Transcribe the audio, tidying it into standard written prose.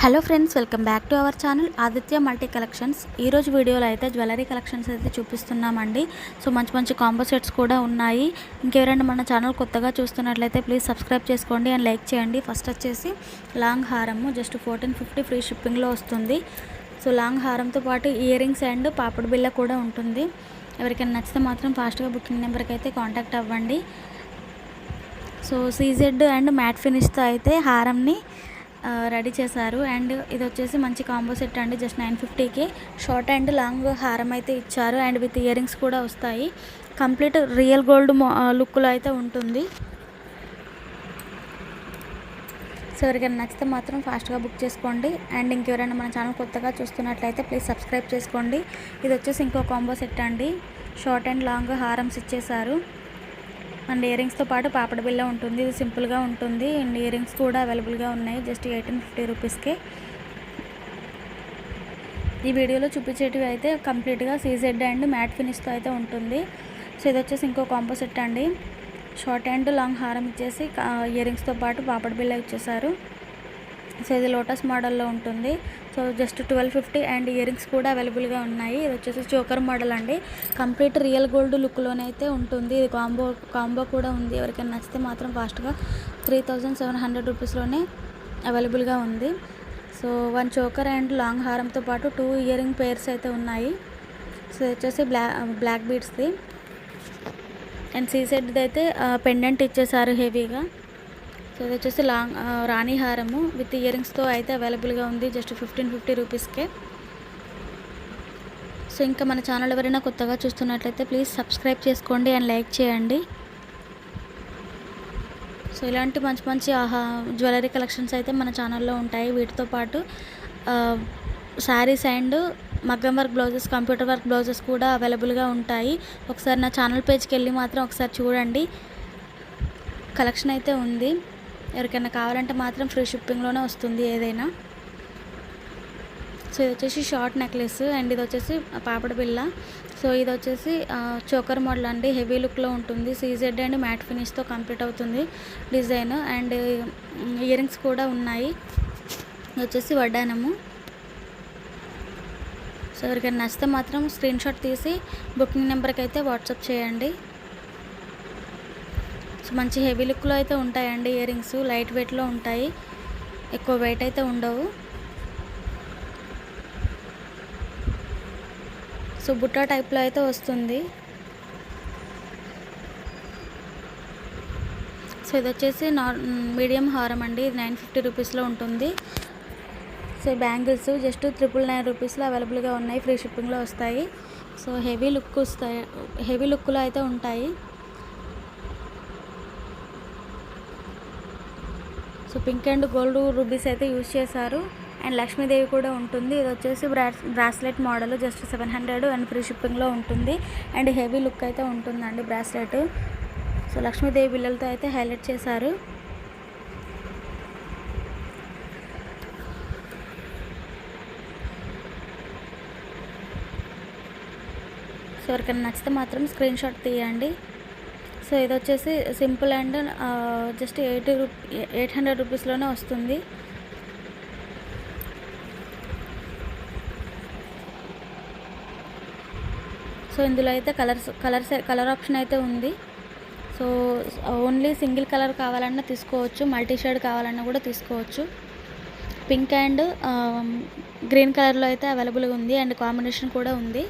Hello friends, welcome back to our channel Aditya multi collections. ఈరోజు వీడియోలో అయితే జ్యువెలరీ కలెక్షన్స్ అయితే చూపిస్తున్నామండి. సో మంచి మంచి కాంబో సెట్స్ కూడా ఉన్నాయి. ఇంకెవరైనా మన ఛానల్ కొత్తగా చూస్తున్నట్లయితే ప్లీజ్ సబ్స్క్రైబ్ చేసుకోండి అండ్ లైక్ చేయండి. ఫస్ట్ వచ్చేసి లాంగ్ హారము జస్ట్ 1450 ఫ్రీ షిప్పింగ్లో వస్తుంది. సో లాంగ్ హారంతో పాటు ఇయర్ రింగ్స్ అండ్ పాపడ్ బిల్ల కూడా ఉంటుంది. ఎవరికైనా నచ్చితే మాత్రం ఫాస్ట్గా బుకింగ్ నెంబర్కి అయితే కాంటాక్ట్ అవ్వండి. సో సీజెడ్ అండ్ మ్యాట్ ఫినిష్తో అయితే హారంని రెడీ చేశారు. అండ్ ఇది వచ్చేసి మంచి కాంబో సెట్ అండి. జస్ట్ 950కి షార్ట్ అండ్ లాంగ్ హారం అయితే ఇచ్చారు. అండ్ విత్ ఇయర్ రింగ్స్ కూడా వస్తాయి. కంప్లీట్ రియల్ గోల్డ్ లుక్లో అయితే ఉంటుంది. సో ఎవరికైనా నచ్చితే మాత్రం ఫాస్ట్గా బుక్ చేసుకోండి. అండ్ ఇంకెవరైనా మన ఛానల్ కొత్తగా చూస్తున్నట్లయితే ప్లీజ్ సబ్స్క్రైబ్ చేసుకోండి. ఇది వచ్చేసి ఇంకో కాంబో సెట్ అండి. షార్ట్ అండ్ లాంగ్ హారమ్స్ ఇచ్చేసారు. అండ్ ఇయర్ రింగ్స్తో పాటు పాపడ బిల్ల ఉంటుంది. ఇది సింపుల్గా ఉంటుంది. అండ్ ఇయర్ రింగ్స్ కూడా అవైలబుల్గా ఉన్నాయి జస్ట్ 1850 రూపీస్కే. ఈ వీడియోలో చూపించేటివి అయితే కంప్లీట్గా సీజెడ్ అండ్ మ్యాట్ ఫినిష్తో అయితే ఉంటుంది. సో ఇది వచ్చేసి ఇంకో కాంబో సెట్ అండి. షార్ట్ అండ్ లాంగ్ హారం ఇచ్చేసి ఇయర్ రింగ్స్తో పాటు పాపడ బిల్ల ఇచ్చేసారు. సో ఇది లోటస్ మోడల్లో ఉంటుంది. So just 1250 and ear rings కూడా అవైలబుల్గా ఉన్నాయి. ఇది వచ్చేసి చోకర్ మోడల్ అండి. కంప్లీట్ రియల్ గోల్డ్ లుక్లోనే అయితే ఉంటుంది. ఇది కాంబో కూడా ఉంది. ఎవరికైనా నచ్చితే మాత్రం ఫాస్ట్గా 3700 రూపీస్లోనే అవైలబుల్గా ఉంది. సో 1 చోకర్ అండ్ లాంగ్ హారంతో పాటు 2 ఇయర్ రింగ్ పేర్స్ అయితే ఉన్నాయి. సో ఇది వచ్చేసి బ్లాక్ బీడ్స్ది. అండ్ సీసెడ్ది అయితే పెండెంట్ ఇచ్చేసారు హెవీగా. సో ఇది వచ్చేసి రాణి హారము విత్ ఇయర్ రింగ్స్తో అయితే అవైలబుల్గా ఉంది జస్ట్ 1550 రూపీస్కే. సో ఇంకా మన ఛానల్ ఎవరైనా కొత్తగా చూస్తున్నట్లయితే ప్లీజ్ సబ్స్క్రైబ్ చేసుకోండి అండ్ లైక్ చేయండి. సో ఇలాంటి మంచి మంచి జ్యువెలరీ కలెక్షన్స్ అయితే మన ఛానల్లో ఉంటాయి. వీటితో పాటు శారీస్ అండ్ మగ్గం work blouses, computer work blouses కూడా అవైలబుల్గా ఉంటాయి. ఒకసారి నా ఛానల్ పేజ్కి వెళ్ళి మాత్రం ఒకసారి చూడండి. కలెక్షన్ అయితే ఉంది. ఎవరికైనా కావాలంటే మాత్రం ఫ్రీ షిప్పింగ్లోనే వస్తుంది ఏదైనా. సో ఇది వచ్చేసి షార్ట్ నెక్లెస్ అండ్ ఇది వచ్చేసి పాపడ బిల్ల. సో ఇది వచ్చేసి చోకర్ మోడల్ అండి. హెవీ లుక్లో ఉంటుంది. సీజెడ్ అండ్ మ్యాట్ ఫినిష్తో కంప్లీట్ అవుతుంది డిజైన్. అండ్ ఇయర్ రింగ్స్ కూడా ఉన్నాయి. ఇది వచ్చేసి వడ్డానము. సో ఎవరికైనా నచ్చితే మాత్రం స్క్రీన్ షాట్ తీసి బుకింగ్ నెంబర్కి అయితే వాట్సాప్ చేయండి. సో మంచి హెవీ లుక్లో అయితే ఉంటాయండి. ఇయర్ రింగ్స్ లైట్ వెయిట్లో ఉంటాయి, ఎక్కువ వెయిట్ అయితే ఉండవు. సో బుట్టా టైప్లో అయితే వస్తుంది. సో ఇది వచ్చేసి మీడియం హారం అండి. ఇది 950 రూపీస్లో ఉంటుంది. సో బ్యాంగిల్స్ జస్ట్ 999 రూపీస్లో అవైలబుల్గా ఉన్నాయి. ఫ్రీ షిప్పింగ్లో వస్తాయి. సో హెవీ లుక్లో అయితే ఉంటాయి. So pink and gold rubies అయితే యూజ్ చేశారు. అండ్ లక్ష్మీదేవి కూడా ఉంటుంది. ఇది వచ్చేసి bracelet model just 700 and free షిప్పింగ్లో ఉంటుంది. అండ్ హెవీ లుక్ అయితే ఉంటుందండి బ్రాస్లెట్. సో లక్ష్మీదేవి బిల్లలతో అయితే హైలైట్ చేశారు. సో ఎవరికైనా నచ్చితే మాత్రం స్క్రీన్ షాట్ తీయండి. సో ఇది వచ్చేసి సింపుల్ అండ్ జస్ట్ 800 రూపీస్లోనే వస్తుంది. సో ఇందులో అయితే కలర్ ఆప్షన్ అయితే ఉంది. సో ఓన్లీ సింగిల్ కలర్ కావాలన్నా తీసుకోవచ్చు, మల్టీ షేడ్ కావాలన్నా కూడా తీసుకోవచ్చు. పింక్ అండ్ గ్రీన్ కలర్లో అయితే అవైలబుల్గా ఉంది. అండ్ కాంబినేషన్ కూడా ఉంది.